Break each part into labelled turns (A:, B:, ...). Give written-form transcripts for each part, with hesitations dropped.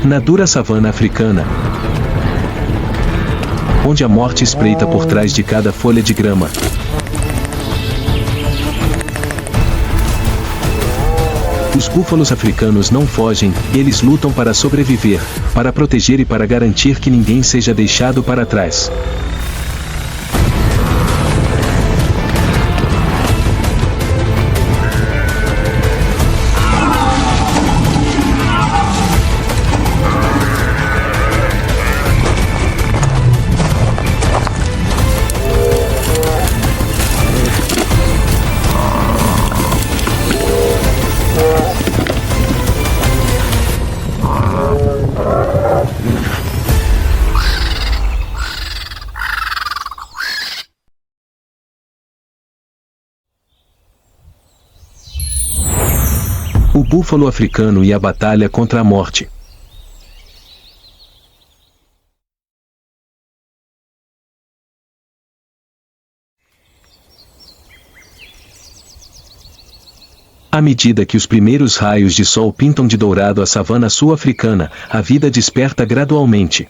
A: Na dura savana africana, onde a morte espreita por trás de cada folha de grama, os búfalos africanos não fogem, eles lutam para sobreviver, para proteger e para garantir que ninguém seja deixado para trás. O búfalo africano e a batalha contra a morte. À medida que os primeiros raios de sol pintam de dourado a savana sul-africana, a vida desperta gradualmente.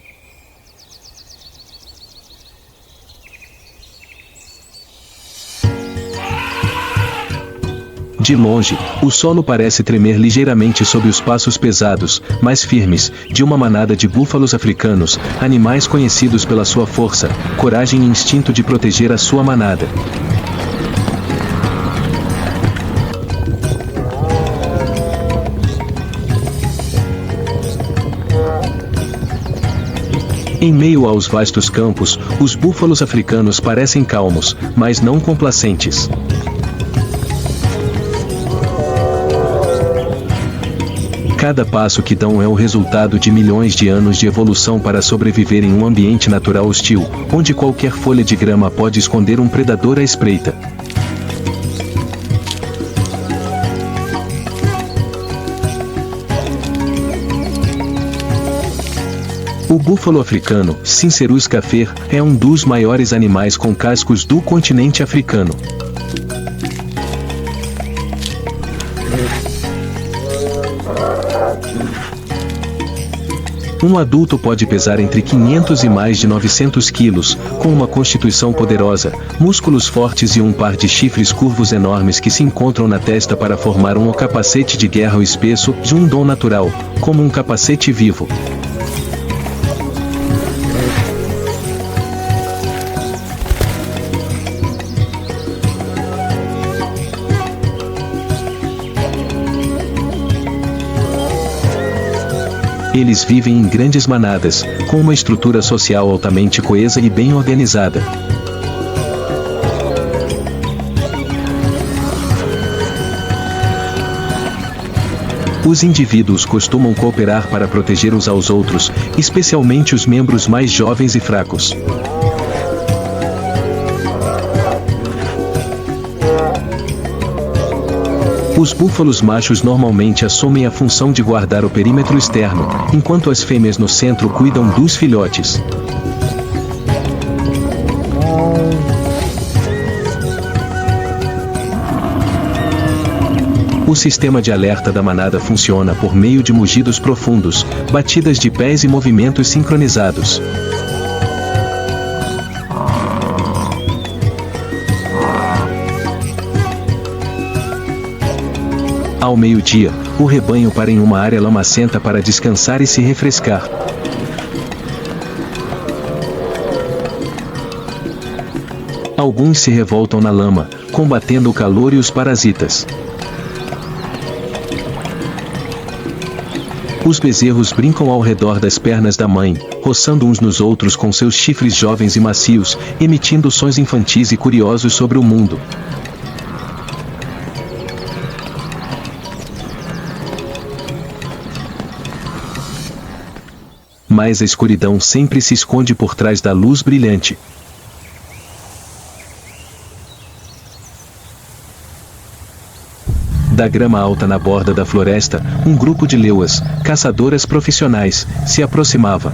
A: De longe, o solo parece tremer ligeiramente sob os passos pesados, mas firmes, de uma manada de búfalos africanos, animais conhecidos pela sua força, coragem e instinto de proteger a sua manada. Em meio aos vastos campos, os búfalos africanos parecem calmos, mas não complacentes. Cada passo que dão é o resultado de milhões de anos de evolução para sobreviver em um ambiente natural hostil, onde qualquer folha de grama pode esconder um predador à espreita. O búfalo africano, Cincerus cafer, é um dos maiores animais com cascos do continente africano. Um adulto pode pesar entre 500 e mais de 900 quilos, com uma constituição poderosa, músculos fortes e um par de chifres curvos enormes que se encontram na testa para formar um capacete de guerra espesso, de um dom natural, como um capacete vivo. Eles vivem em grandes manadas, com uma estrutura social altamente coesa e bem organizada. Os indivíduos costumam cooperar para proteger uns aos outros, especialmente os membros mais jovens e fracos. Os búfalos machos normalmente assumem a função de guardar o perímetro externo, enquanto as fêmeas no centro cuidam dos filhotes. O sistema de alerta da manada funciona por meio de mugidos profundos, batidas de pés e movimentos sincronizados. Ao meio-dia, o rebanho para em uma área lamacenta para descansar e se refrescar. Alguns se revoltam na lama, combatendo o calor e os parasitas. Os bezerros brincam ao redor das pernas da mãe, roçando uns nos outros com seus chifres jovens e macios, emitindo sons infantis e curiosos sobre o mundo. Mas a escuridão sempre se esconde por trás da luz brilhante. Da grama alta na borda da floresta, um grupo de leoas, caçadoras profissionais, se aproximava.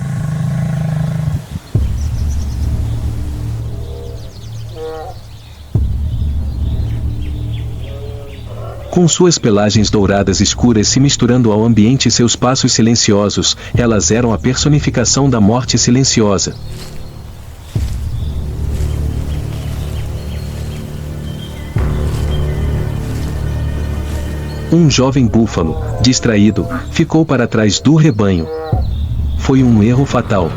A: Com suas pelagens douradas escuras se misturando ao ambiente e seus passos silenciosos, elas eram a personificação da morte silenciosa. Um jovem búfalo, distraído, ficou para trás do rebanho. Foi um erro fatal.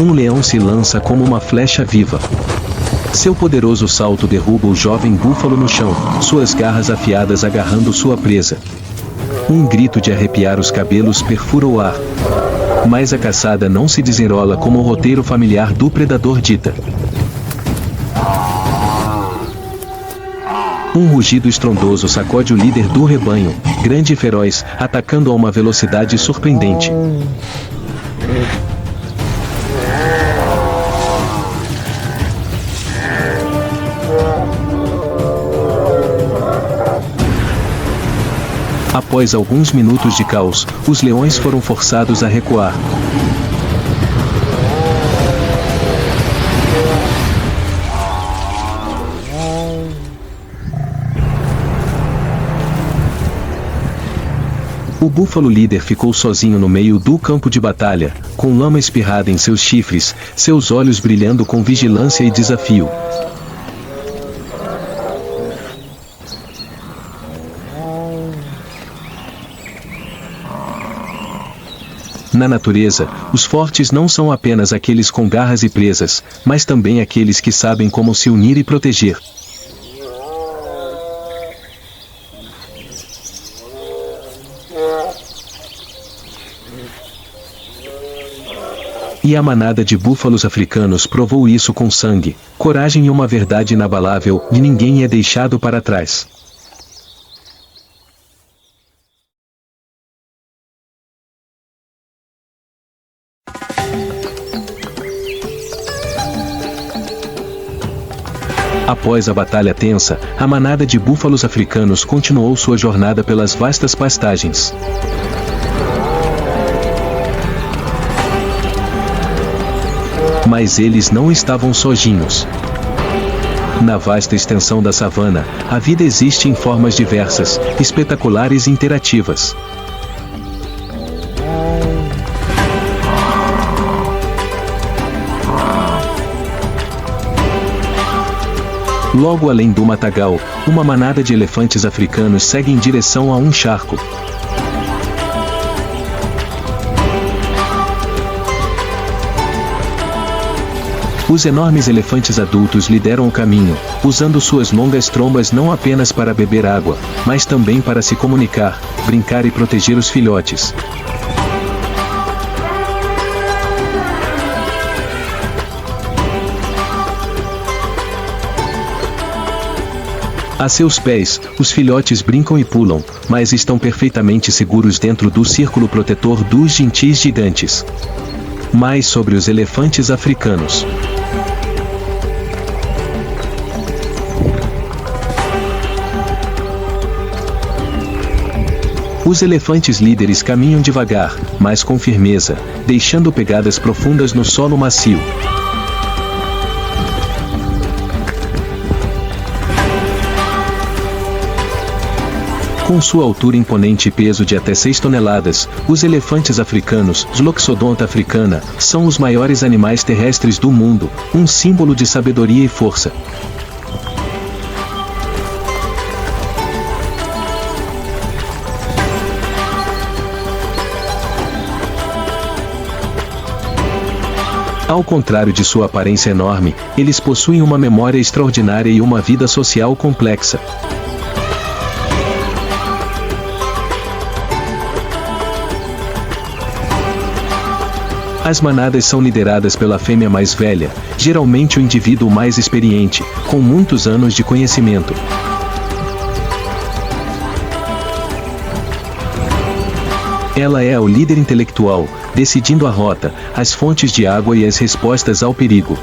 A: Um leão se lança como uma flecha viva. Seu poderoso salto derruba o jovem búfalo no chão, suas garras afiadas agarrando sua presa. Um grito de arrepiar os cabelos perfura o ar. Mas a caçada não se desenrola como o roteiro familiar do predador dita. Um rugido estrondoso sacode o líder do rebanho, grande e feroz, atacando a uma velocidade surpreendente. Após alguns minutos de caos, os leões foram forçados a recuar. O búfalo líder ficou sozinho no meio do campo de batalha, com lama espirrada em seus chifres, seus olhos brilhando com vigilância e desafio. Na natureza, os fortes não são apenas aqueles com garras e presas, mas também aqueles que sabem como se unir e proteger. E a manada de búfalos africanos provou isso com sangue, coragem e uma verdade inabalável, e ninguém é deixado para trás. Após a batalha tensa, a manada de búfalos africanos continuou sua jornada pelas vastas pastagens. Mas eles não estavam sozinhos. Na vasta extensão da savana, a vida existe em formas diversas, espetaculares e interativas. Logo além do matagal, uma manada de elefantes africanos segue em direção a um charco. Os enormes elefantes adultos lideram o caminho, usando suas longas trombas não apenas para beber água, mas também para se comunicar, brincar e proteger os filhotes. A seus pés, os filhotes brincam e pulam, mas estão perfeitamente seguros dentro do círculo protetor dos gentis gigantes. Mais sobre os elefantes africanos. Os elefantes líderes caminham devagar, mas com firmeza, deixando pegadas profundas no solo macio. Com sua altura imponente e peso de até 6 toneladas, os elefantes africanos, Loxodonta africana, são os maiores animais terrestres do mundo, um símbolo de sabedoria e força. Ao contrário de sua aparência enorme, eles possuem uma memória extraordinária e uma vida social complexa. As manadas são lideradas pela fêmea mais velha, geralmente o indivíduo mais experiente, com muitos anos de conhecimento. Ela é o líder intelectual, decidindo a rota, as fontes de água e as respostas ao perigo.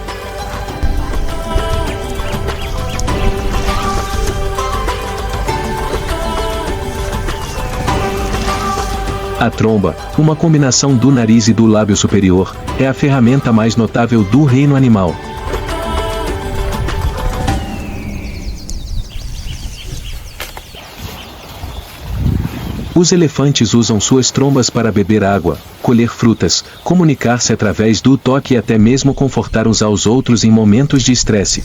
A: A tromba, uma combinação do nariz e do lábio superior, é a ferramenta mais notável do reino animal. Os elefantes usam suas trombas para beber água, colher frutas, comunicar-se através do toque e até mesmo confortar uns aos outros em momentos de estresse.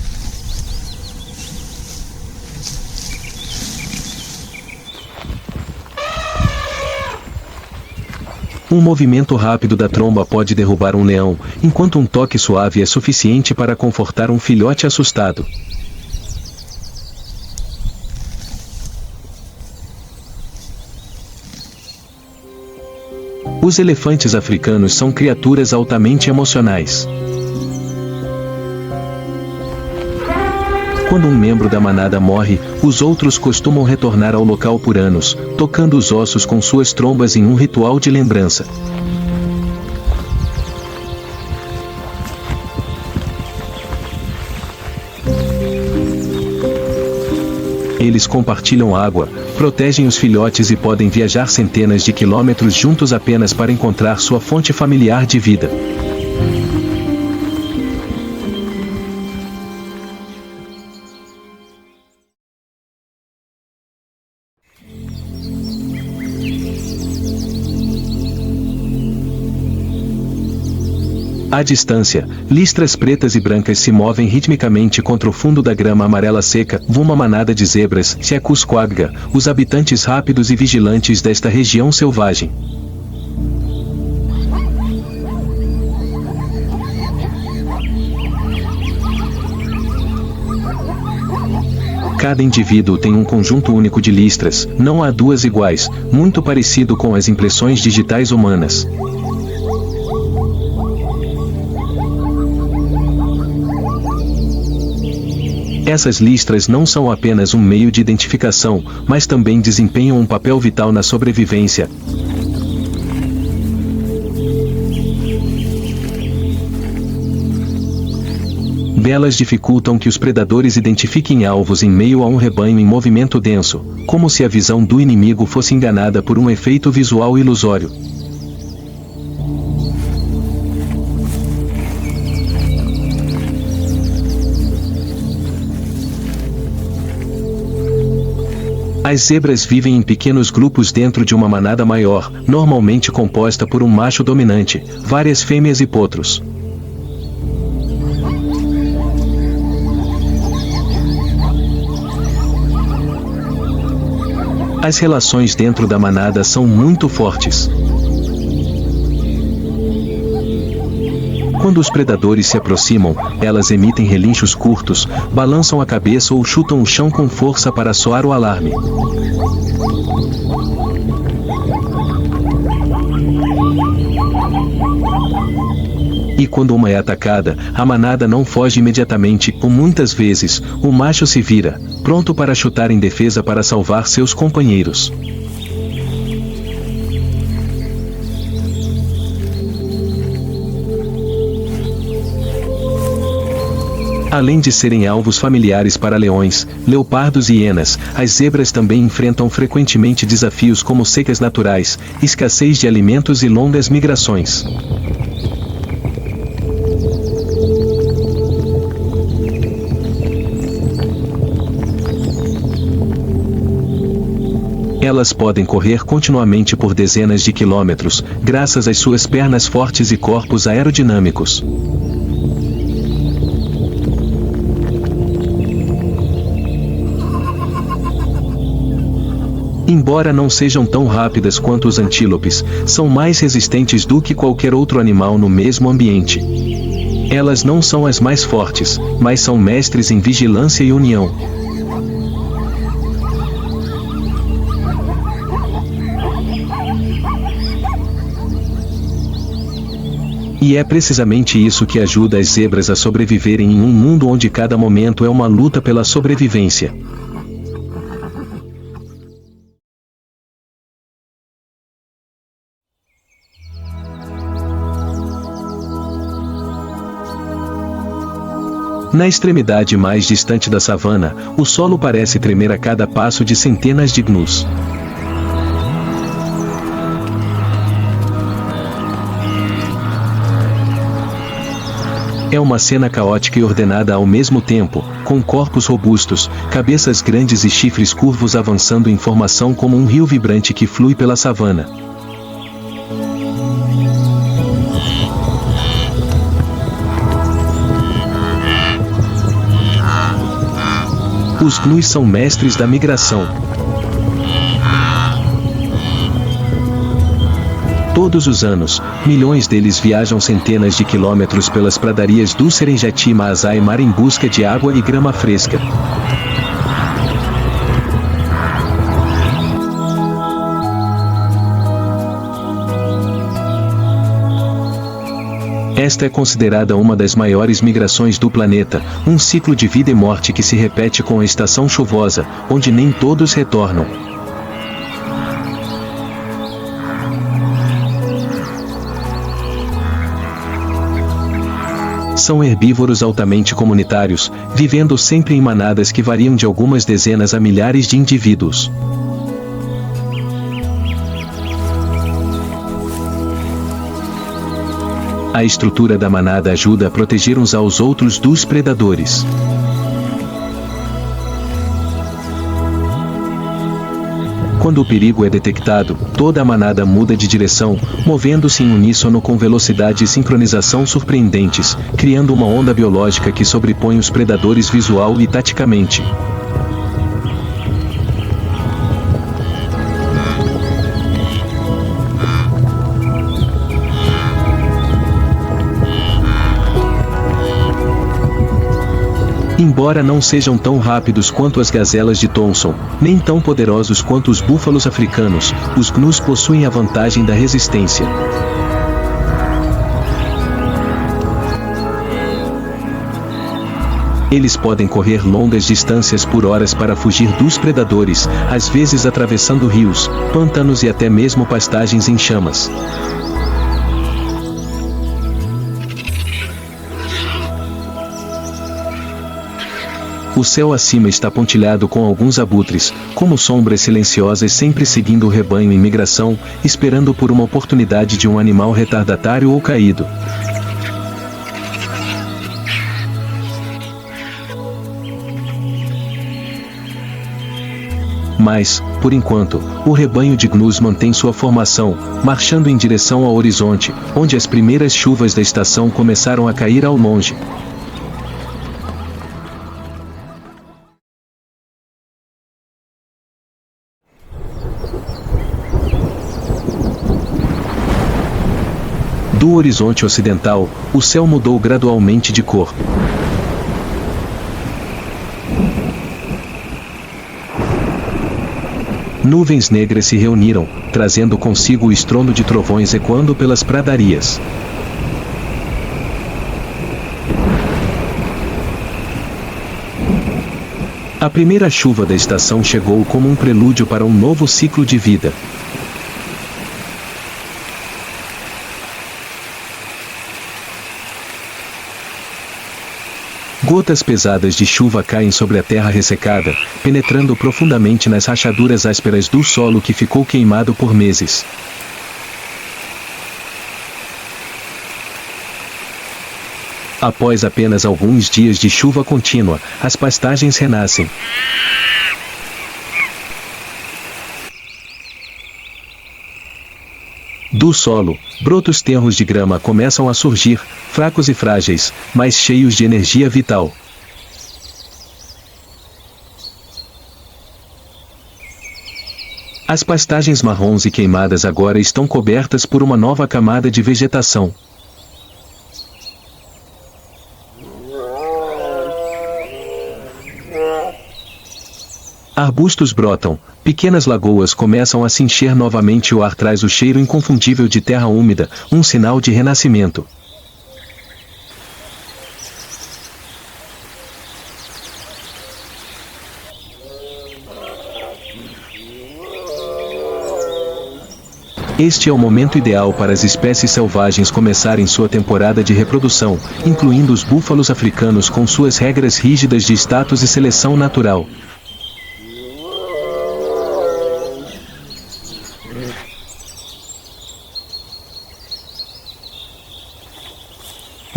A: Um movimento rápido da tromba pode derrubar um leão, enquanto um toque suave é suficiente para confortar um filhote assustado. Os elefantes africanos são criaturas altamente emocionais. Quando um membro da manada morre, os outros costumam retornar ao local por anos, tocando os ossos com suas trombas em um ritual de lembrança. Eles compartilham água, protegem os filhotes e podem viajar centenas de quilômetros juntos apenas para encontrar sua fonte familiar de vida. À distância, listras pretas e brancas se movem ritmicamente contra o fundo da grama amarela seca. Uma manada de zebras, Sekusquagga, os habitantes rápidos e vigilantes desta região selvagem. Cada indivíduo tem um conjunto único de listras, não há duas iguais, muito parecido com as impressões digitais humanas. Essas listras não são apenas um meio de identificação, mas também desempenham um papel vital na sobrevivência. Elas dificultam que os predadores identifiquem alvos em meio a um rebanho em movimento denso, como se a visão do inimigo fosse enganada por um efeito visual ilusório. As zebras vivem em pequenos grupos dentro de uma manada maior, normalmente composta por um macho dominante, várias fêmeas e potros. As relações dentro da manada são muito fortes. Quando os predadores se aproximam, elas emitem relinchos curtos, balançam a cabeça ou chutam o chão com força para soar o alarme. E quando uma é atacada, a manada não foge imediatamente, ou muitas vezes, o macho se vira, pronto para chutar em defesa para salvar seus companheiros. Além de serem alvos familiares para leões, leopardos e hienas, as zebras também enfrentam frequentemente desafios como secas naturais, escassez de alimentos e longas migrações. Elas podem correr continuamente por dezenas de quilômetros, graças às suas pernas fortes e corpos aerodinâmicos. Embora não sejam tão rápidas quanto os antílopes, são mais resistentes do que qualquer outro animal no mesmo ambiente. Elas não são as mais fortes, mas são mestres em vigilância e união. E é precisamente isso que ajuda as zebras a sobreviverem em um mundo onde cada momento é uma luta pela sobrevivência. Na extremidade mais distante da savana, o solo parece tremer a cada passo de centenas de gnus. É uma cena caótica e ordenada ao mesmo tempo, com corpos robustos, cabeças grandes e chifres curvos avançando em formação como um rio vibrante que flui pela savana. Os gnus são mestres da migração. Todos os anos, milhões deles viajam centenas de quilômetros pelas pradarias do Serengeti e Maasai Mara em busca de água e grama fresca. Esta é considerada uma das maiores migrações do planeta, um ciclo de vida e morte que se repete com a estação chuvosa, onde nem todos retornam. São herbívoros altamente comunitários, vivendo sempre em manadas que variam de algumas dezenas a milhares de indivíduos. A estrutura da manada ajuda a proteger uns aos outros dos predadores. Quando o perigo é detectado, toda a manada muda de direção, movendo-se em uníssono com velocidade e sincronização surpreendentes, criando uma onda biológica que sobrepõe os predadores visual e taticamente. Embora não sejam tão rápidos quanto as gazelas de Thomson, nem tão poderosos quanto os búfalos africanos, os gnus possuem a vantagem da resistência. Eles podem correr longas distâncias por horas para fugir dos predadores, às vezes atravessando rios, pântanos e até mesmo pastagens em chamas. O céu acima está pontilhado com alguns abutres, como sombras silenciosas sempre seguindo o rebanho em migração, esperando por uma oportunidade de um animal retardatário ou caído. Mas, por enquanto, o rebanho de gnus mantém sua formação, marchando em direção ao horizonte, onde as primeiras chuvas da estação começaram a cair ao longe. Do horizonte ocidental, o céu mudou gradualmente de cor. Nuvens negras se reuniram, trazendo consigo o estrondo de trovões ecoando pelas pradarias. A primeira chuva da estação chegou como um prelúdio para um novo ciclo de vida. Gotas pesadas de chuva caem sobre a terra ressecada, penetrando profundamente nas rachaduras ásperas do solo que ficou queimado por meses. Após apenas alguns dias de chuva contínua, as pastagens renascem. Do solo, brotos tenros de grama começam a surgir, fracos e frágeis, mas cheios de energia vital. As pastagens marrons e queimadas agora estão cobertas por uma nova camada de vegetação. Arbustos brotam, pequenas lagoas começam a se encher novamente e o ar traz o cheiro inconfundível de terra úmida, um sinal de renascimento. Este é o momento ideal para as espécies selvagens começarem sua temporada de reprodução, incluindo os búfalos africanos com suas regras rígidas de status e seleção natural.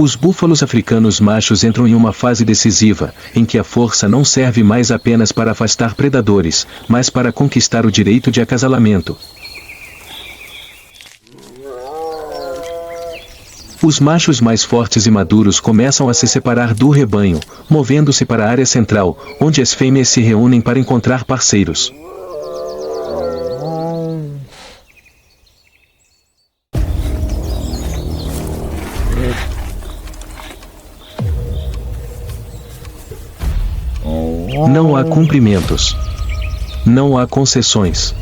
A: Os búfalos africanos machos entram em uma fase decisiva, em que a força não serve mais apenas para afastar predadores, mas para conquistar o direito de acasalamento. Os machos mais fortes e maduros começam a se separar do rebanho, movendo-se para a área central, onde as fêmeas se reúnem para encontrar parceiros. Não há cumprimentos. Não há concessões.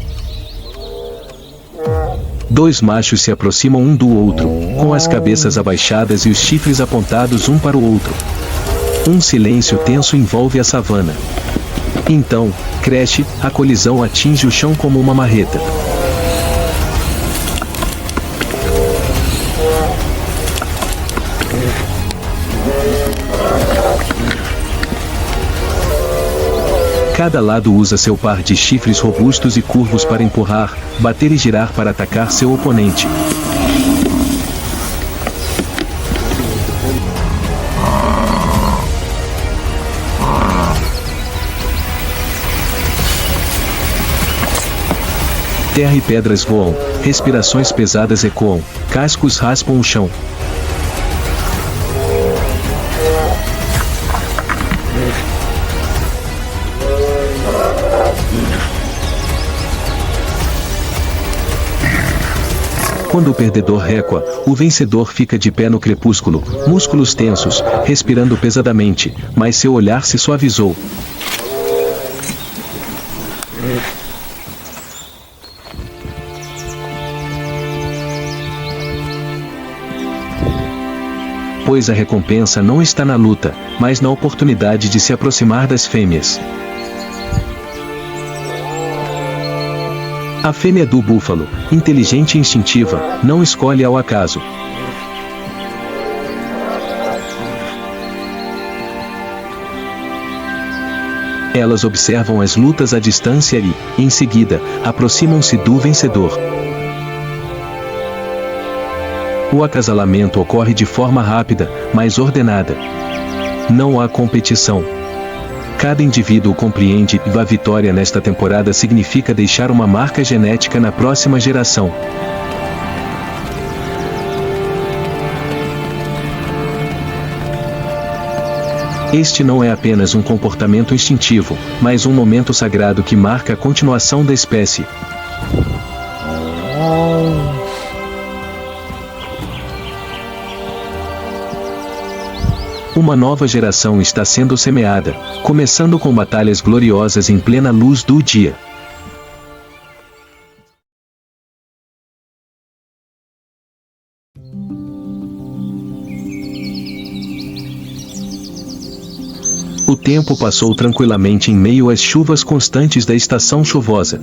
A: Dois machos se aproximam um do outro, com as cabeças abaixadas e os chifres apontados um para o outro. Um silêncio tenso envolve a savana. Então, cresce, a colisão atinge o chão como uma marreta. Cada lado usa seu par de chifres robustos e curvos para empurrar, bater e girar para atacar seu oponente. Terra e pedras voam, respirações pesadas ecoam, cascos raspam o chão. Quando o perdedor recua, o vencedor fica de pé no crepúsculo, músculos tensos, respirando pesadamente, mas seu olhar se suavizou. Pois a recompensa não está na luta, mas na oportunidade de se aproximar das fêmeas. A fêmea do búfalo, inteligente e instintiva, não escolhe ao acaso. Elas observam as lutas à distância e, em seguida, aproximam-se do vencedor. O acasalamento ocorre de forma rápida, mas ordenada. Não há competição. Cada indivíduo compreende que a vitória nesta temporada significa deixar uma marca genética na próxima geração. Este não é apenas um comportamento instintivo, mas um momento sagrado que marca a continuação da espécie. Uma nova geração está sendo semeada, começando com batalhas gloriosas em plena luz do dia. O tempo passou tranquilamente em meio às chuvas constantes da estação chuvosa.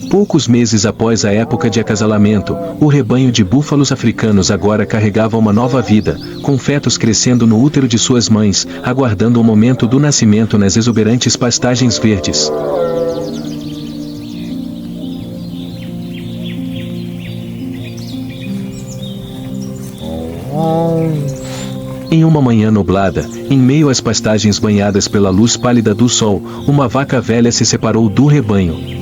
A: Poucos meses após a época de acasalamento, o rebanho de búfalos africanos agora carregava uma nova vida, com fetos crescendo no útero de suas mães, aguardando o momento do nascimento nas exuberantes pastagens verdes. Em uma manhã nublada, em meio às pastagens banhadas pela luz pálida do sol, uma vaca velha se separou do rebanho.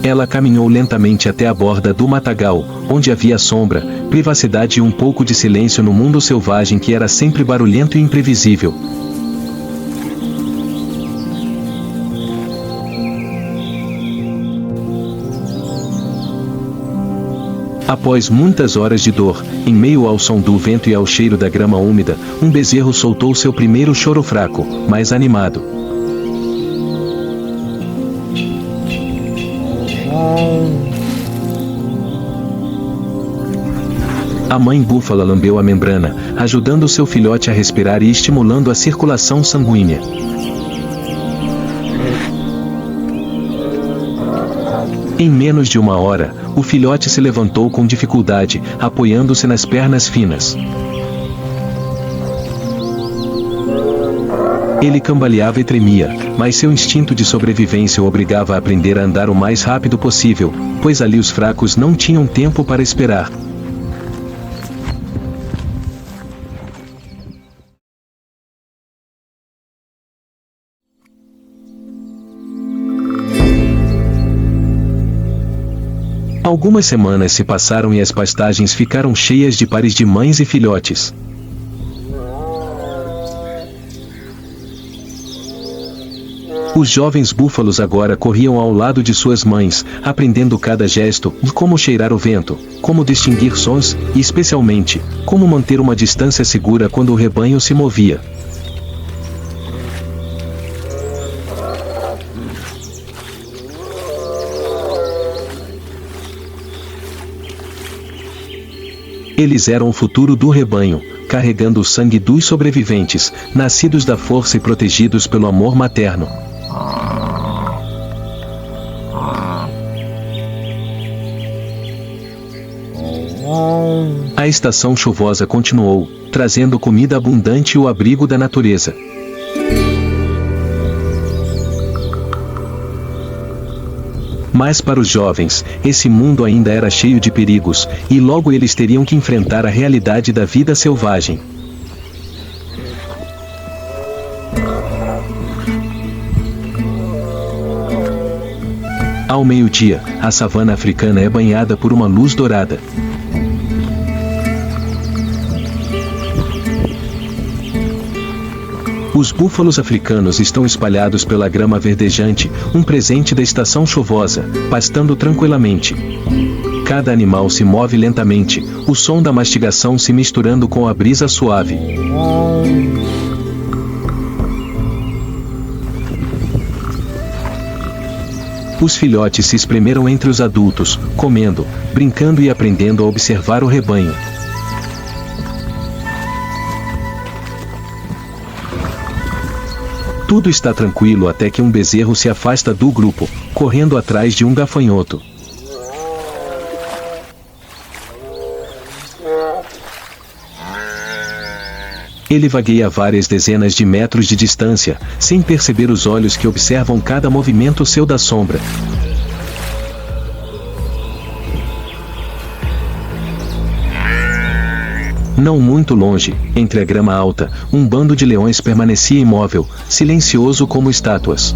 A: Ela caminhou lentamente até a borda do matagal, onde havia sombra, privacidade e um pouco de silêncio no mundo selvagem que era sempre barulhento e imprevisível. Após muitas horas de dor, em meio ao som do vento e ao cheiro da grama úmida, um bezerro soltou seu primeiro choro fraco, mas animado. A mãe búfala lambeu a membrana, ajudando seu filhote a respirar e estimulando a circulação sanguínea. Em menos de uma hora, o filhote se levantou com dificuldade, apoiando-se nas pernas finas. Ele cambaleava e tremia, mas seu instinto de sobrevivência o obrigava a aprender a andar o mais rápido possível, pois ali os fracos não tinham tempo para esperar. Algumas semanas se passaram e as pastagens ficaram cheias de pares de mães e filhotes. Os jovens búfalos agora corriam ao lado de suas mães, aprendendo cada gesto, como cheirar o vento, como distinguir sons, e especialmente, como manter uma distância segura quando o rebanho se movia. Eles eram o futuro do rebanho, carregando o sangue dos sobreviventes, nascidos da força e protegidos pelo amor materno. A estação chuvosa continuou, trazendo comida abundante e o abrigo da natureza. Mas para os jovens, esse mundo ainda era cheio de perigos, e logo eles teriam que enfrentar a realidade da vida selvagem. Ao meio-dia, a savana africana é banhada por uma luz dourada. Os búfalos africanos estão espalhados pela grama verdejante, um presente da estação chuvosa, pastando tranquilamente. Cada animal se move lentamente, o som da mastigação se misturando com a brisa suave. Os filhotes se espremeram entre os adultos, comendo, brincando e aprendendo a observar o rebanho. Tudo está tranquilo até que um bezerro se afasta do grupo, correndo atrás de um gafanhoto. Ele vagueia a várias dezenas de metros de distância, sem perceber os olhos que observam cada movimento seu da sombra. Não muito longe, entre a grama alta, um bando de leões permanecia imóvel, silencioso como estátuas.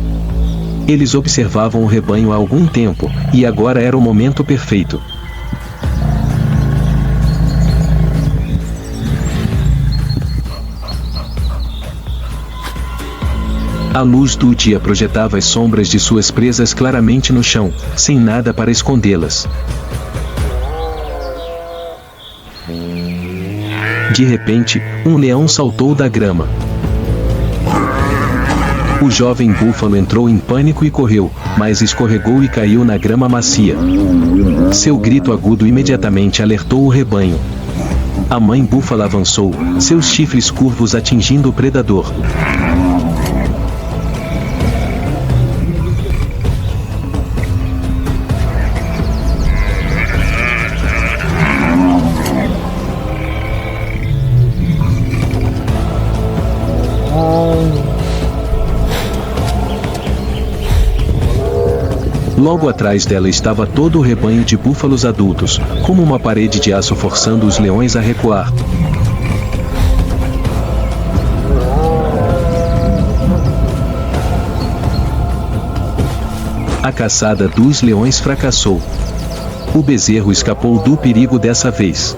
A: Eles observavam o rebanho há algum tempo, e agora era o momento perfeito. A luz do dia projetava as sombras de suas presas claramente no chão, sem nada para escondê-las. De repente, um leão saltou da grama. O jovem búfalo entrou em pânico e correu, mas escorregou e caiu na grama macia. Seu grito agudo imediatamente alertou o rebanho. A mãe búfala avançou, seus chifres curvos atingindo o predador. Logo atrás dela estava todo o rebanho de búfalos adultos, como uma parede de aço forçando os leões a recuar. A caçada dos leões fracassou. O bezerro escapou do perigo dessa vez.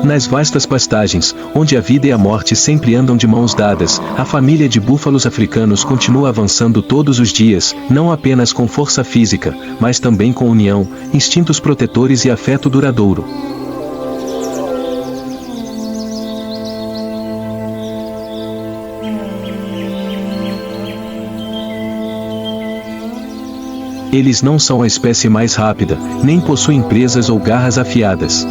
A: Nas vastas pastagens, onde a vida e a morte sempre andam de mãos dadas, a família de búfalos africanos continua avançando todos os dias, não apenas com força física, mas também com união, instintos protetores e afeto duradouro. Eles não são a espécie mais rápida, nem possuem presas ou garras afiadas.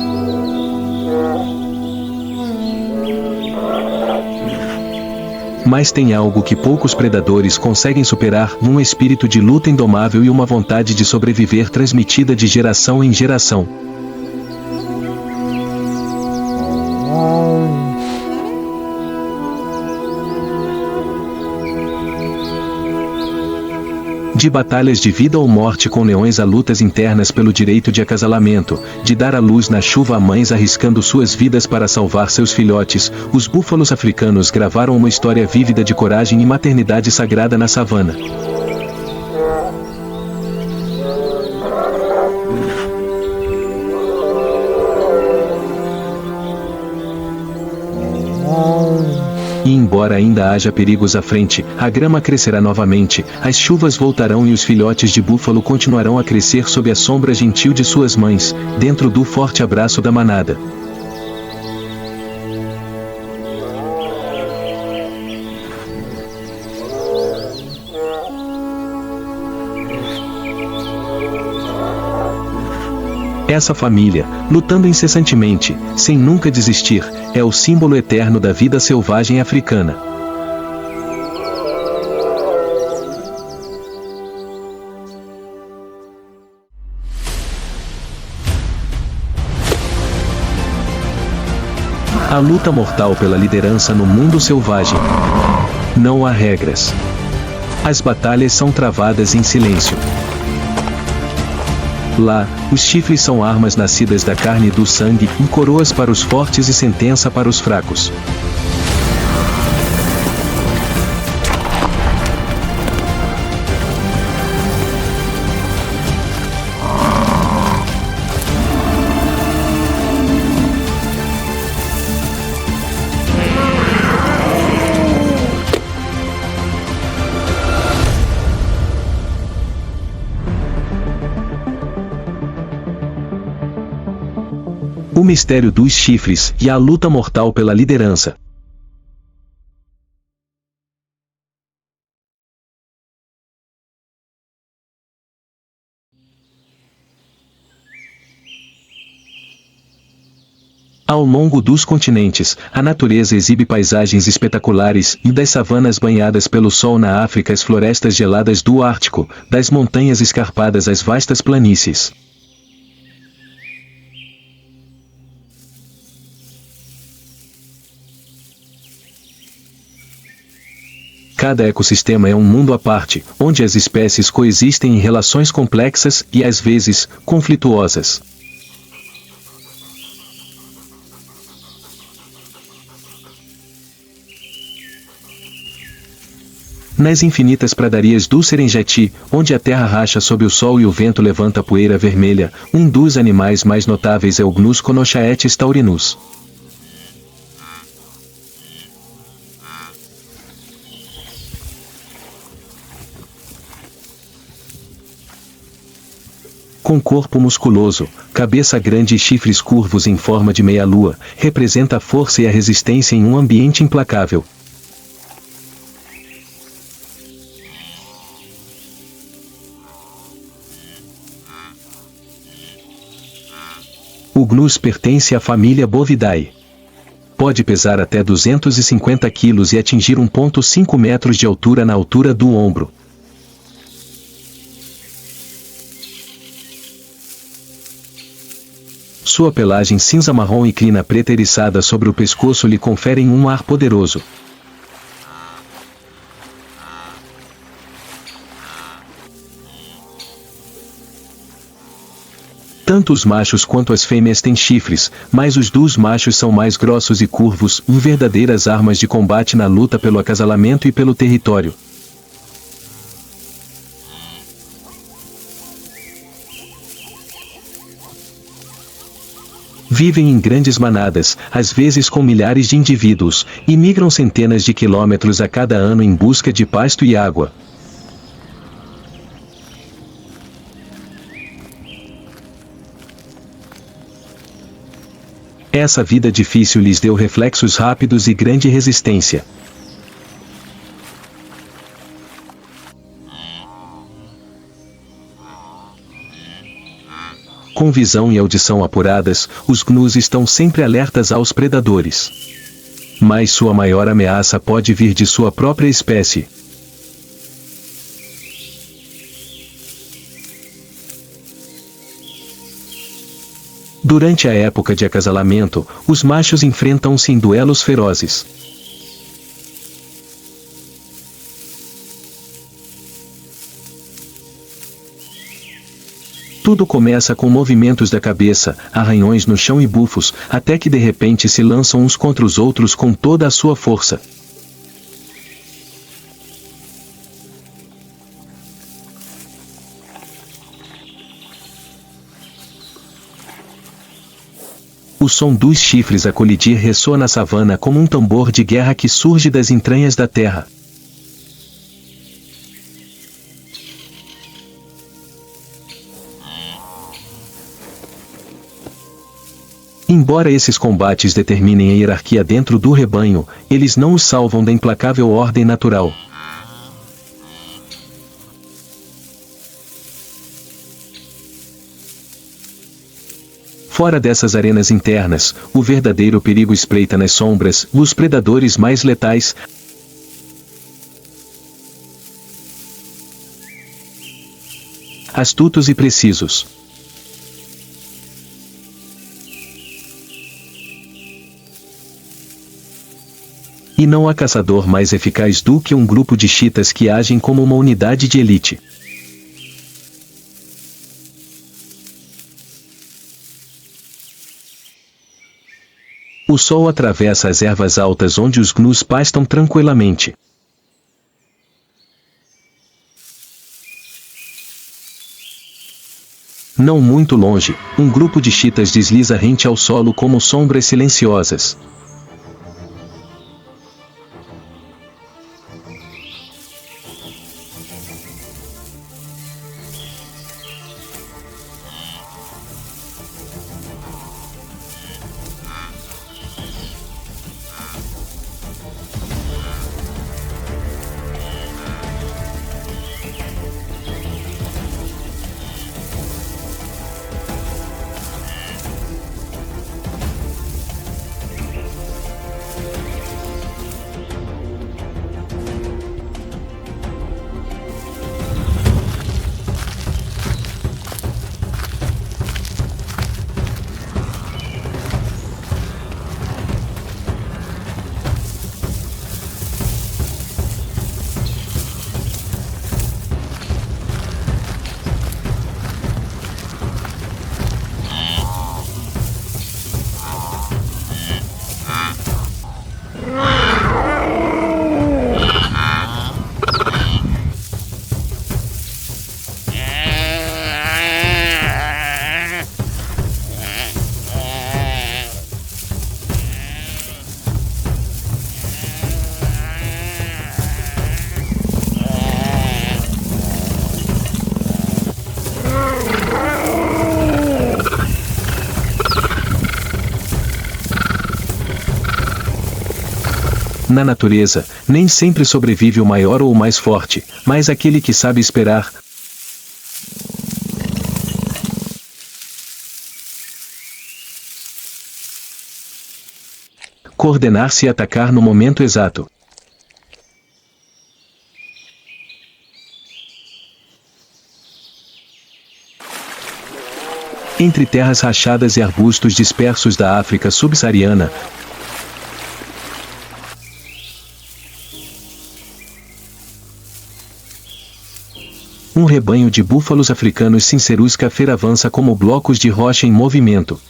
A: mas tem algo que poucos predadores conseguem superar: um espírito de luta indomável e uma vontade de sobreviver transmitida de geração em geração. De batalhas de vida ou morte com leões a lutas internas pelo direito de acasalamento, de dar à luz na chuva a mães arriscando suas vidas para salvar seus filhotes, os búfalos africanos gravaram uma história vívida de coragem e maternidade sagrada na savana. E embora ainda haja perigos à frente, a grama crescerá novamente, as chuvas voltarão e os filhotes de búfalo continuarão a crescer sob a sombra gentil de suas mães, dentro do forte abraço da manada. Essa família, lutando incessantemente, sem nunca desistir, é o símbolo eterno da vida selvagem africana. A luta mortal pela liderança no mundo selvagem. Não há regras. As batalhas são travadas em silêncio. Lá, os chifres são armas nascidas da carne e do sangue, e coroas para os fortes e sentença para os fracos. O mistério dos chifres e a luta mortal pela liderança. Ao longo dos continentes, a natureza exibe paisagens espetaculares, e das savanas banhadas pelo sol na África às florestas geladas do Ártico, das montanhas escarpadas às vastas planícies. Cada ecossistema é um mundo à parte, onde as espécies coexistem em relações complexas e, às vezes, conflituosas. Nas infinitas pradarias do Serengeti, onde a terra racha sob o sol e o vento levanta poeira vermelha, um dos animais mais notáveis é o Gnus Conochaetes taurinus. Com corpo musculoso, cabeça grande e chifres curvos em forma de meia-lua, representa a força e a resistência em um ambiente implacável. O Gnus pertence à família Bovidae. Pode pesar até 250 kg e atingir 1,5 metros de altura na altura do ombro. Sua pelagem cinza-marrom e crina preta eriçada sobre o pescoço lhe conferem um ar poderoso. Tanto os machos quanto as fêmeas têm chifres, mas os dos machos são mais grossos e curvos, verdadeiras armas de combate na luta pelo acasalamento e pelo território. Vivem em grandes manadas, às vezes com milhares de indivíduos, e migram centenas de quilômetros a cada ano em busca de pasto e água. Essa vida difícil lhes deu reflexos rápidos e grande resistência. Com visão e audição apuradas, os gnus estão sempre alertas aos predadores. Mas sua maior ameaça pode vir de sua própria espécie. Durante a época de acasalamento, os machos enfrentam-se em duelos ferozes. Tudo começa com movimentos da cabeça, arranhões no chão e bufos, até que de repente se lançam uns contra os outros com toda a sua força. O som dos chifres a colidir ressoa na savana como um tambor de guerra que surge das entranhas da terra. Embora esses combates determinem a hierarquia dentro do rebanho, eles não os salvam da implacável ordem natural. Fora dessas arenas internas, o verdadeiro perigo espreita nas sombras, os predadores mais letais, astutos e precisos. E não há caçador mais eficaz do que um grupo de chitas que agem como uma unidade de elite. O sol atravessa as ervas altas onde os gnus pastam tranquilamente. Não muito longe, um grupo de chitas desliza rente ao solo como sombras silenciosas. Na natureza, nem sempre sobrevive o maior ou o mais forte, mas aquele que sabe esperar. Coordenar-se e atacar no momento exato. Entre terras rachadas e arbustos dispersos da África subsaariana, um rebanho de búfalos africanos sincerusca feira avança como blocos de rocha em movimento.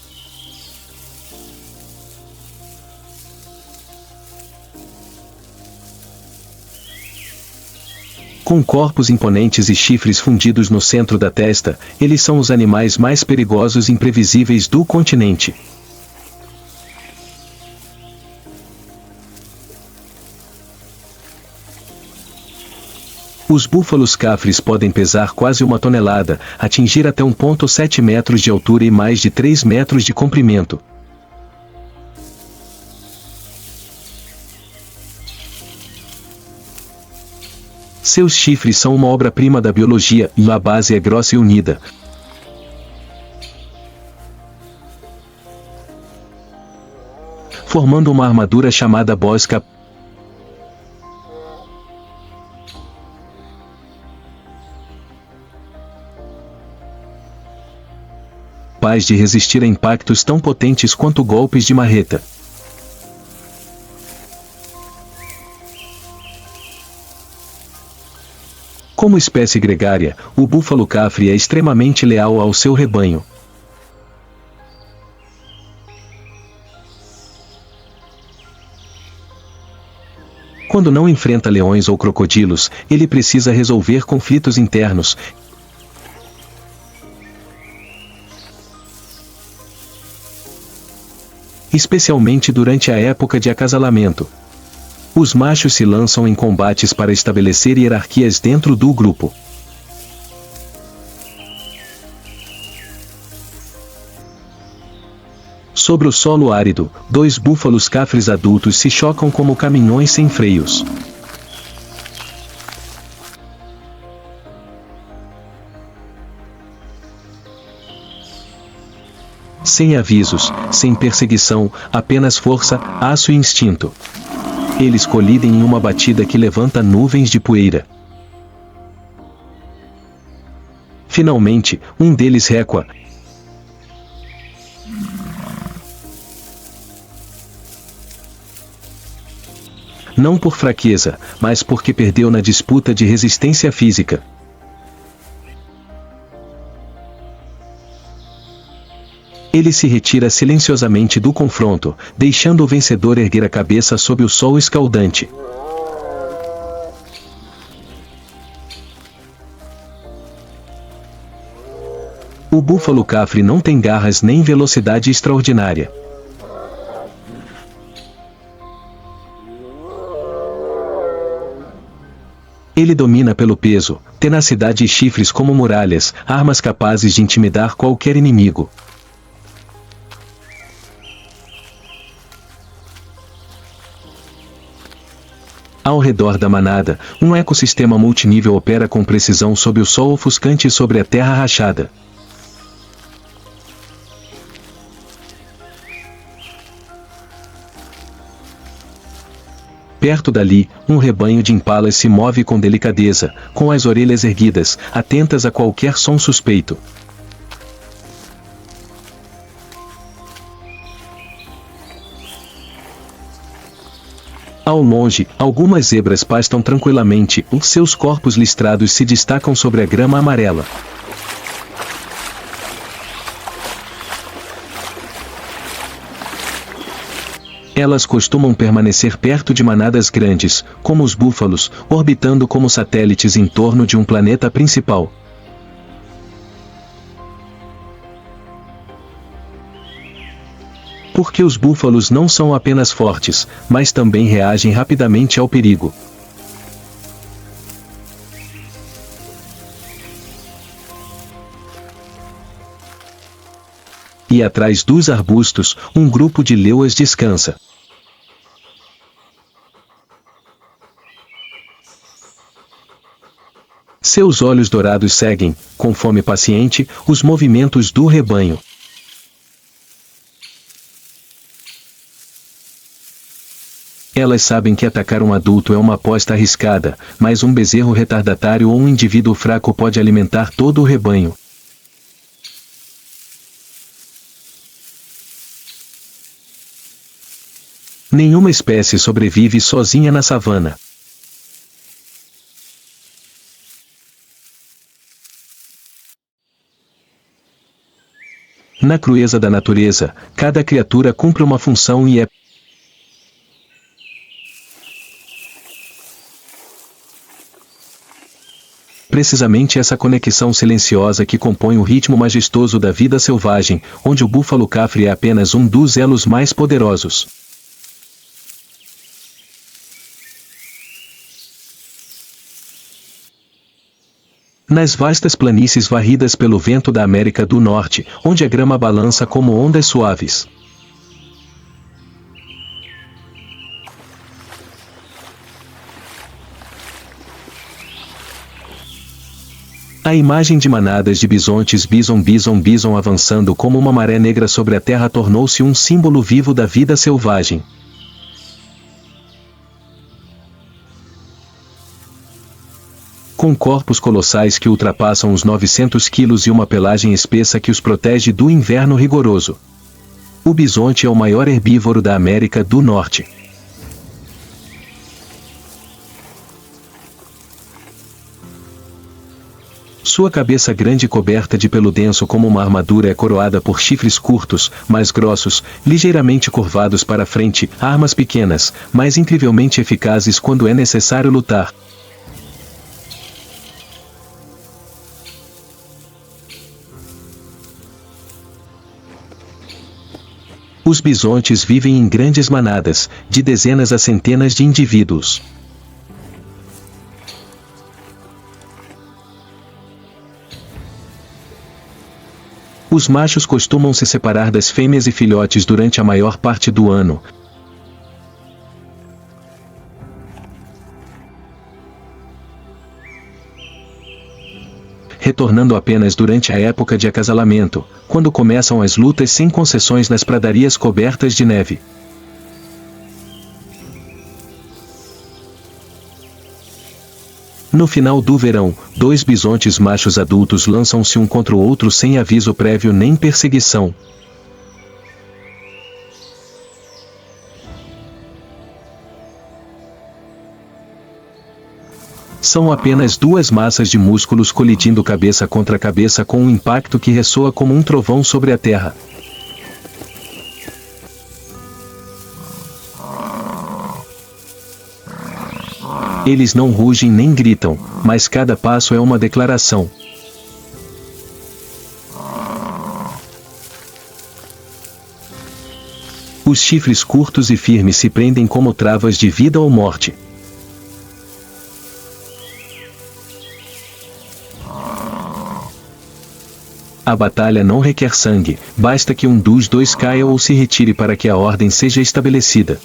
A: Com corpos imponentes e chifres fundidos no centro da testa, eles são os animais mais perigosos e imprevisíveis do continente. Os búfalos cafres podem pesar quase 1 tonelada, atingir até 1,7 metros de altura e mais de 3 metros de comprimento. Seus chifres são uma obra-prima da biologia, e a base é grossa e unida. formando uma armadura chamada Boss capaz de resistir a impactos tão potentes quanto golpes de marreta. Como espécie gregária, o búfalo cafre é extremamente leal ao seu rebanho. Quando não enfrenta leões ou crocodilos, ele precisa resolver conflitos internos, especialmente durante a época de acasalamento. Os machos se lançam em combates para estabelecer hierarquias dentro do grupo. Sobre o solo árido, dois búfalos cafres adultos se chocam como caminhões sem freios. Sem avisos, sem perseguição, apenas força, aço e instinto. Eles colidem em uma batida que levanta nuvens de poeira. Finalmente, um deles recua. Não por fraqueza, mas porque perdeu na disputa de resistência física. Ele se retira silenciosamente do confronto, deixando o vencedor erguer a cabeça sob o sol escaldante. O búfalo cafre não tem garras nem velocidade extraordinária. Ele domina pelo peso, tenacidade e chifres como muralhas, armas capazes de intimidar qualquer inimigo. Ao redor da manada, um ecossistema multinível opera com precisão sob o sol ofuscante e sobre a terra rachada. Perto dali, um rebanho de impalas se move com delicadeza, com as orelhas erguidas, atentas a qualquer som suspeito. Ao longe, algumas zebras pastam tranquilamente, os seus corpos listrados se destacam sobre a grama amarela. Elas costumam permanecer perto de manadas grandes, como os búfalos, orbitando como satélites em torno de um planeta principal. Porque os búfalos não são apenas fortes, mas também reagem rapidamente ao perigo. E atrás dos arbustos, um grupo de leoas descansa. Seus olhos dourados seguem, com fome paciente, os movimentos do rebanho. Elas sabem que atacar um adulto é uma aposta arriscada, mas um bezerro retardatário ou um indivíduo fraco pode alimentar todo o rebanho. Nenhuma espécie sobrevive sozinha na savana. Na crueza da natureza, cada criatura cumpre uma função e é precisamente essa conexão silenciosa que compõe o ritmo majestoso da vida selvagem, onde o búfalo cafre é apenas um dos elos mais poderosos. Nas vastas planícies varridas pelo vento da América do Norte, onde a grama balança como ondas suaves. A imagem de manadas de bisontes bison avançando como uma maré negra sobre a terra tornou-se um símbolo vivo da vida selvagem. Com corpos colossais que ultrapassam os 900 quilos e uma pelagem espessa que os protege do inverno rigoroso. O bisonte é o maior herbívoro da América do Norte. Sua cabeça grande coberta de pelo denso como uma armadura é coroada por chifres curtos, mais grossos, ligeiramente curvados para frente, armas pequenas, mas incrivelmente eficazes quando é necessário lutar. Os bisontes vivem em grandes manadas, de dezenas a centenas de indivíduos. Os machos costumam se separar das fêmeas e filhotes durante a maior parte do ano, retornando apenas durante a época de acasalamento, quando começam as lutas sem concessões nas pradarias cobertas de neve. No final do verão, 2 bisontes machos adultos lançam-se um contra o outro sem aviso prévio nem perseguição. São apenas 2 massas de músculos colidindo cabeça contra cabeça com um impacto que ressoa como um trovão sobre a terra. Eles não rugem nem gritam, mas cada passo é uma declaração. Os chifres curtos e firmes se prendem como travas de vida ou morte. A batalha não requer sangue, basta que um dos 2 caia ou se retire para que a ordem seja estabelecida.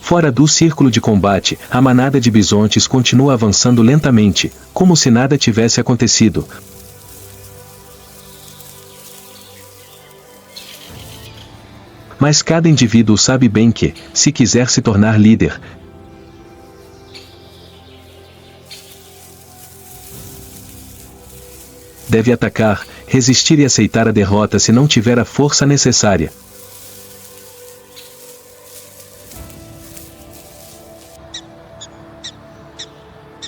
A: Fora do círculo de combate, a manada de bisontes continua avançando lentamente, como se nada tivesse acontecido. Mas cada indivíduo sabe bem que, se quiser se tornar líder, deve atacar, resistir e aceitar a derrota se não tiver a força necessária.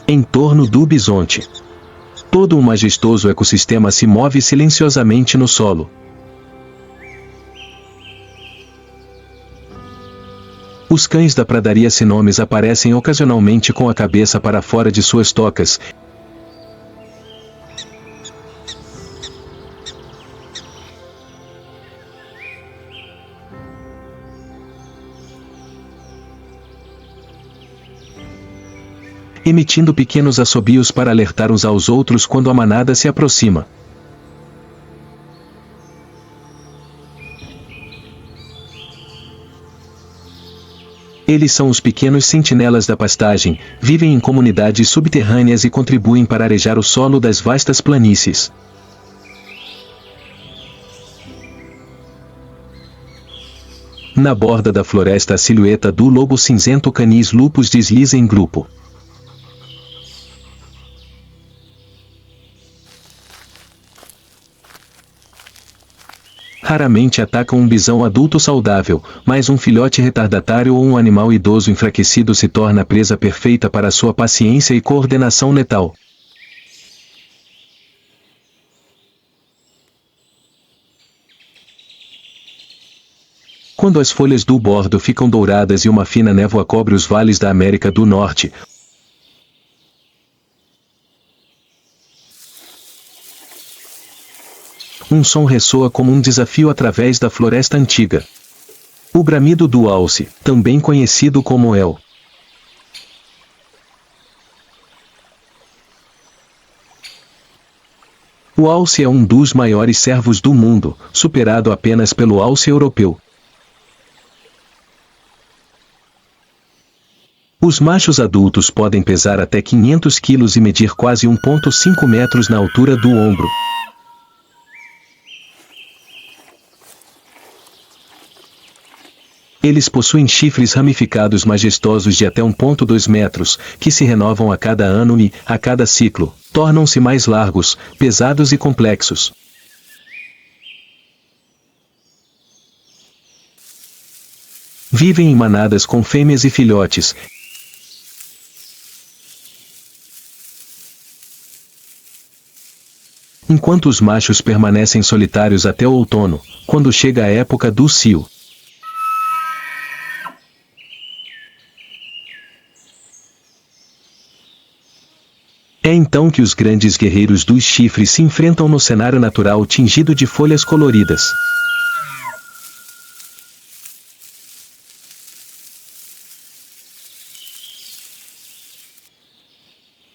A: Em torno do bisonte. Todo um majestoso ecossistema se move silenciosamente no solo. Os cães da pradaria sem nomes aparecem ocasionalmente com a cabeça para fora de suas tocas. Emitindo pequenos assobios para alertar uns aos outros quando a manada se aproxima. Eles são os pequenos sentinelas da pastagem, vivem em comunidades subterrâneas e contribuem para arejar o solo das vastas planícies. Na borda da floresta a silhueta do lobo cinzento Canis lupus desliza em grupo. Raramente atacam um bisão adulto saudável, mas um filhote retardatário ou um animal idoso enfraquecido se torna a presa perfeita para sua paciência e coordenação letal. Quando as folhas do bordo ficam douradas e uma fina névoa cobre os vales da América do Norte, um som ressoa como um desafio através da floresta antiga. O bramido do alce, também conhecido como el. O alce é um dos maiores cervos do mundo, superado apenas pelo alce europeu. Os machos adultos podem pesar até 500 quilos e medir quase 1,5 metros na altura do ombro. Eles possuem chifres ramificados majestosos de até 1,2 metros, que se renovam a cada ano e, a cada ciclo, tornam-se mais largos, pesados e complexos. Vivem em manadas com fêmeas e filhotes, enquanto os machos permanecem solitários até o outono, quando chega a época do cio. É então que os grandes guerreiros dos chifres se enfrentam no cenário natural tingido de folhas coloridas.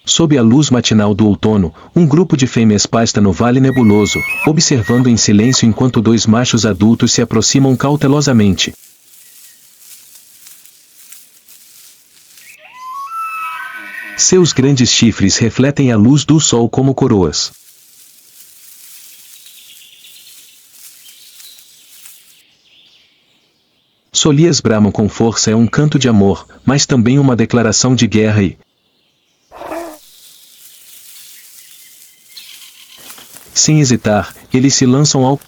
A: Sob a luz matinal do outono, um grupo de fêmeas pasta no vale nebuloso, observando em silêncio enquanto dois machos adultos se aproximam cautelosamente. Seus grandes chifres refletem a luz do sol como coroas. Solias bramam com força é um canto de amor, mas também uma declaração de guerra e, sem hesitar, eles se lançam ao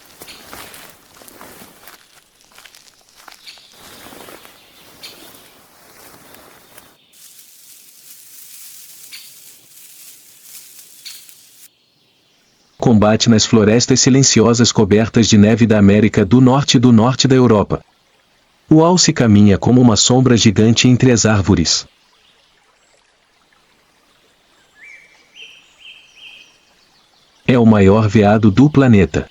A: combate nas florestas silenciosas cobertas de neve da América do Norte e do norte da Europa. O alce caminha como uma sombra gigante entre as árvores. É o maior veado do planeta.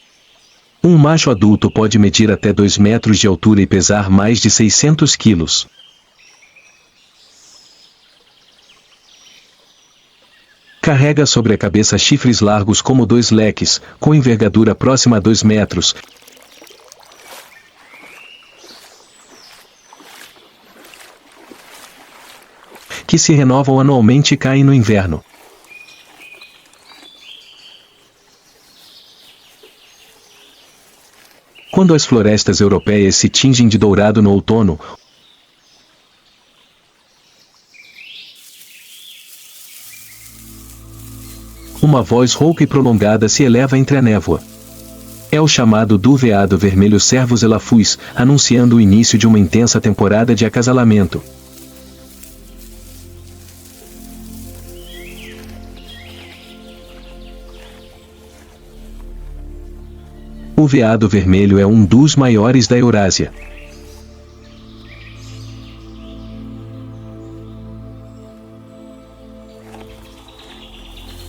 A: Um macho adulto pode medir até 2 metros de altura e pesar mais de 600 quilos. Carrega sobre a cabeça chifres largos como 2 leques, com envergadura próxima a 2 metros, que se renovam anualmente e caem no inverno. Quando as florestas europeias se tingem de dourado no outono, uma voz rouca e prolongada se eleva entre a névoa. É o chamado do veado vermelho Cervus elafus, anunciando o início de uma intensa temporada de acasalamento. O veado vermelho é um dos maiores da Eurásia.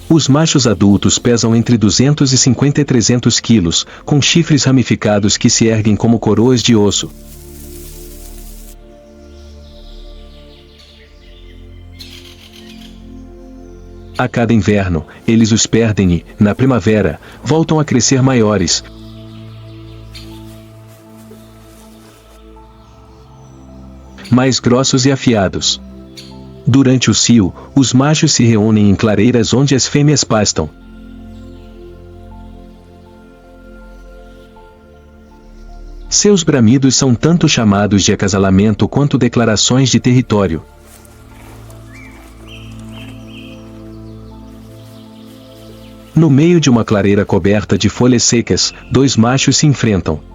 A: Os machos adultos pesam entre 250 e 300 quilos, com chifres ramificados que se erguem como coroas de osso. A cada inverno, eles os perdem e, na primavera, voltam a crescer maiores. Mais grossos e afiados. Durante o cio, os machos se reúnem em clareiras onde as fêmeas pastam. Seus bramidos são tanto chamados de acasalamento quanto declarações de território. No meio de uma clareira coberta de folhas secas, 2 machos se enfrentam.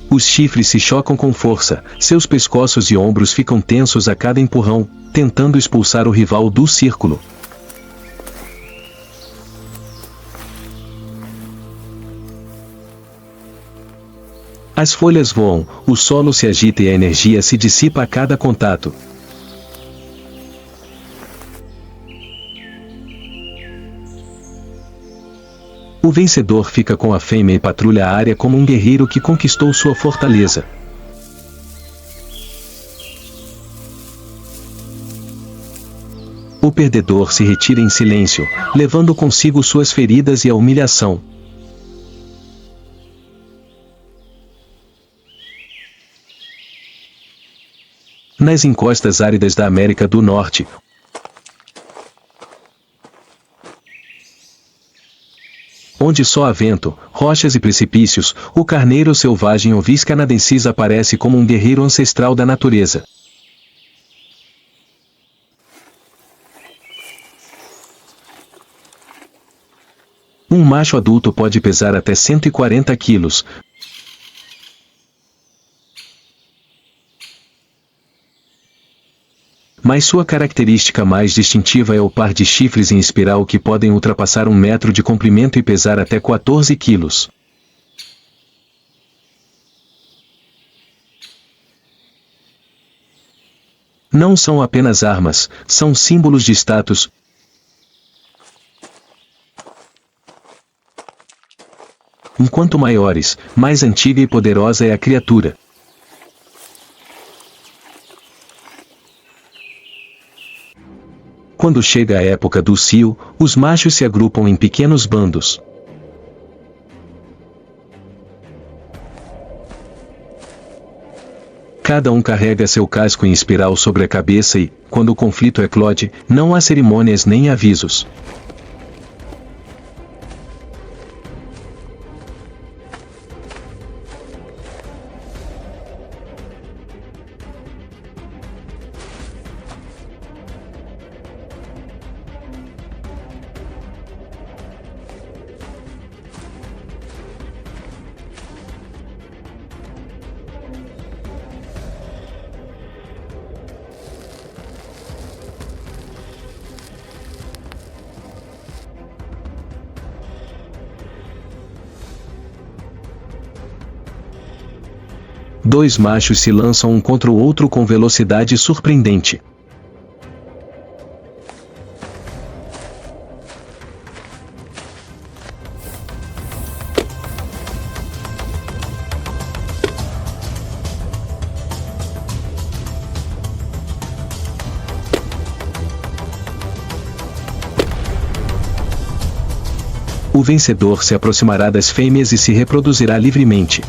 A: Os chifres se chocam com força, seus pescoços e ombros ficam tensos a cada empurrão, tentando expulsar o rival do círculo. As folhas voam, o solo se agita e a energia se dissipa a cada contato. O vencedor fica com a fêmea e patrulha a área como um guerreiro que conquistou sua fortaleza. O perdedor se retira em silêncio, levando consigo suas feridas e a humilhação. Nas encostas áridas da América do Norte, onde só há vento, rochas e precipícios, o carneiro selvagem Ovis canadensis aparece como um guerreiro ancestral da natureza. Um macho adulto pode pesar até 140 quilos. Mas sua característica mais distintiva é o par de chifres em espiral que podem ultrapassar 1 metro de comprimento e pesar até 14 quilos. Não são apenas armas, são símbolos de status. Enquanto maiores, mais antiga e poderosa é a criatura. Quando chega a época do cio, os machos se agrupam em pequenos bandos. Cada um carrega seu casco em espiral sobre a cabeça e, quando o conflito eclode, não há cerimônias nem avisos. Dois machos se lançam um contra o outro com velocidade surpreendente. O vencedor se aproximará das fêmeas e se reproduzirá livremente.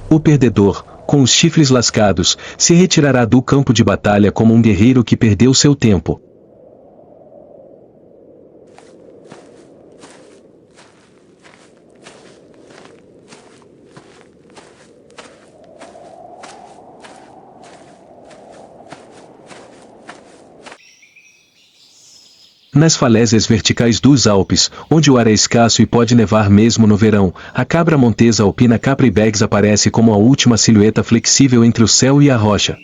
A: O perdedor, com os chifres lascados, se retirará do campo de batalha como um guerreiro que perdeu seu tempo. Nas falésias verticais dos Alpes, onde o ar é escasso e pode nevar mesmo no verão, a cabra montesa alpina Capra ibex aparece como a última silhueta flexível entre o céu e a rocha.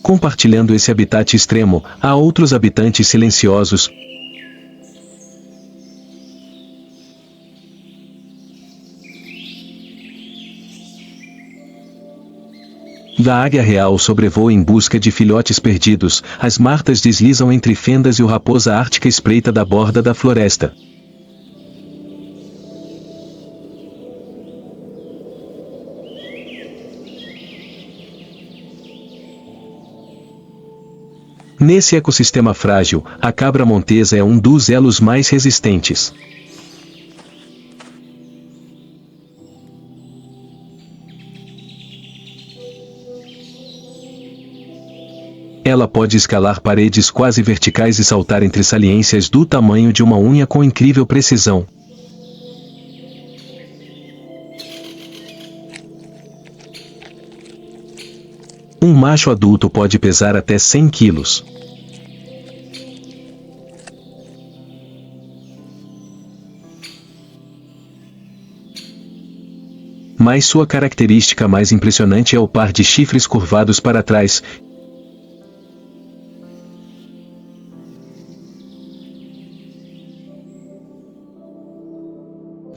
A: Compartilhando esse habitat extremo, há outros habitantes silenciosos, da águia real sobrevoa em busca de filhotes perdidos, as martas deslizam entre fendas e o raposa ártica espreita da borda da floresta. Nesse ecossistema frágil, a cabra montesa é um dos elos mais resistentes. Ela pode escalar paredes quase verticais e saltar entre saliências do tamanho de uma unha com incrível precisão. Um macho adulto pode pesar até 100 quilos. Mas sua característica mais impressionante é o par de chifres curvados para trás,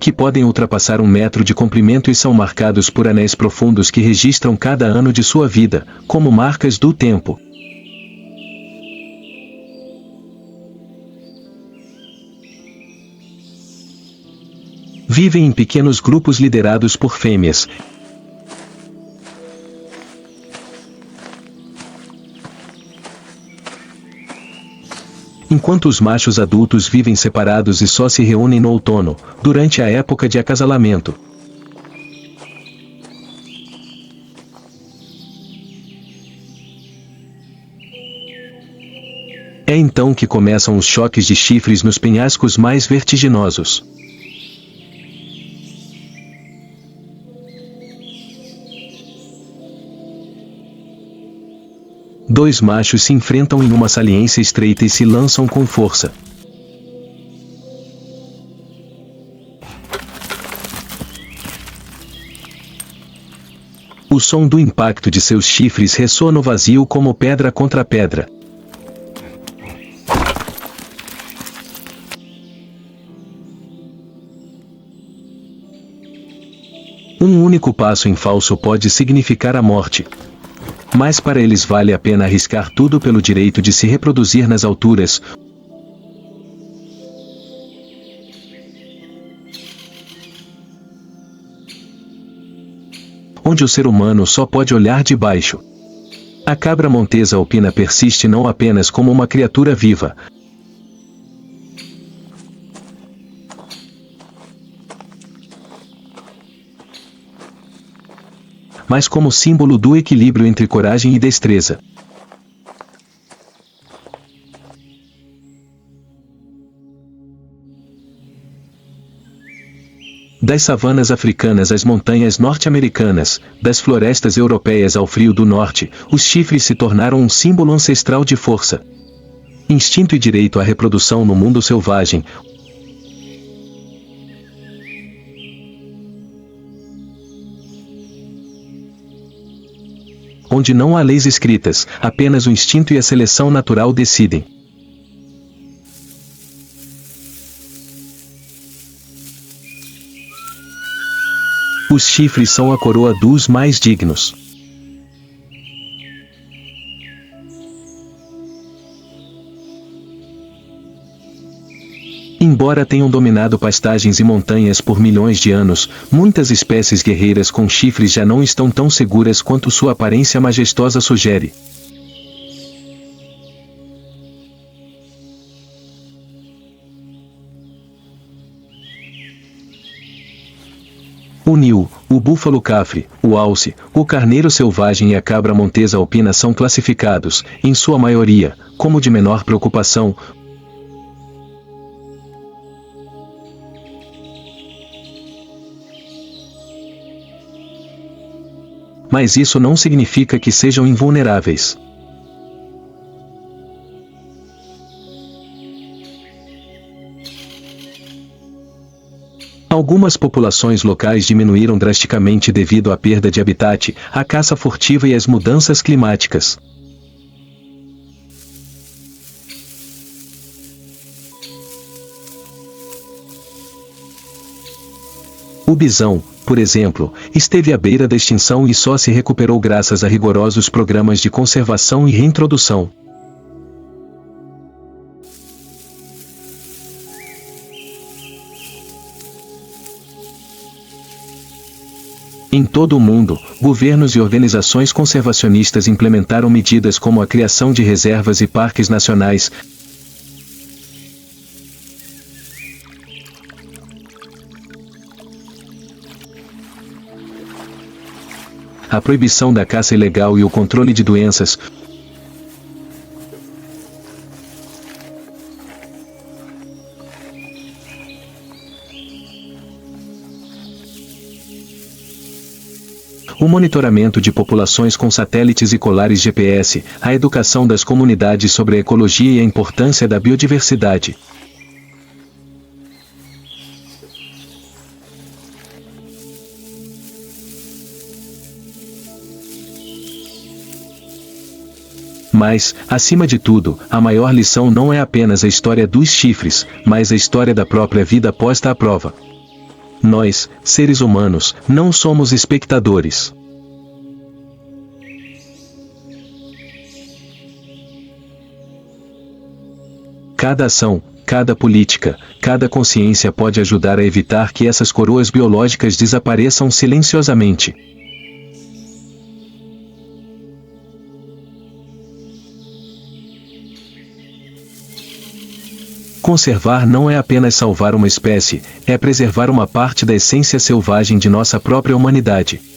A: que podem ultrapassar 1 metro de comprimento e são marcados por anéis profundos que registram cada ano de sua vida, como marcas do tempo. Vivem em pequenos grupos liderados por fêmeas. Enquanto os machos adultos vivem separados e só se reúnem no outono, durante a época de acasalamento. É então que começam os choques de chifres nos penhascos mais vertiginosos. Dois machos se enfrentam em uma saliência estreita e se lançam com força. O som do impacto de seus chifres ressoa no vazio como pedra contra pedra. Um único passo em falso pode significar a morte. Mas para eles vale a pena arriscar tudo pelo direito de se reproduzir nas alturas, onde o ser humano só pode olhar de baixo. A cabra montesa alpina persiste não apenas como uma criatura viva, mas como símbolo do equilíbrio entre coragem e destreza. Das savanas africanas às montanhas norte-americanas, das florestas europeias ao frio do norte, os chifres se tornaram um símbolo ancestral de força. Instinto e direito à reprodução no mundo selvagem. Onde não há leis escritas, apenas o instinto e a seleção natural decidem. Os chifres são a coroa dos mais dignos. Embora tenham dominado pastagens e montanhas por milhões de anos, muitas espécies guerreiras com chifres já não estão tão seguras quanto sua aparência majestosa sugere. O nil, o búfalo cafre, o alce, o carneiro selvagem e a cabra montesa alpina são classificados, em sua maioria, como de menor preocupação. Mas isso não significa que sejam invulneráveis. Algumas populações locais diminuíram drasticamente devido à perda de habitat, à caça furtiva e às mudanças climáticas. O bisão, por exemplo, esteve à beira da extinção e só se recuperou graças a rigorosos programas de conservação e reintrodução. Em todo o mundo, governos e organizações conservacionistas implementaram medidas como a criação de reservas e parques nacionais, a proibição da caça ilegal e o controle de doenças. O monitoramento de populações com satélites e colares GPS, a educação das comunidades sobre a ecologia e a importância da biodiversidade. Mas, acima de tudo, a maior lição não é apenas a história dos chifres, mas a história da própria vida posta à prova. Nós, seres humanos, não somos espectadores. Cada ação, cada política, cada consciência pode ajudar a evitar que essas coroas biológicas desapareçam silenciosamente. Conservar não é apenas salvar uma espécie, é preservar uma parte da essência selvagem de nossa própria humanidade.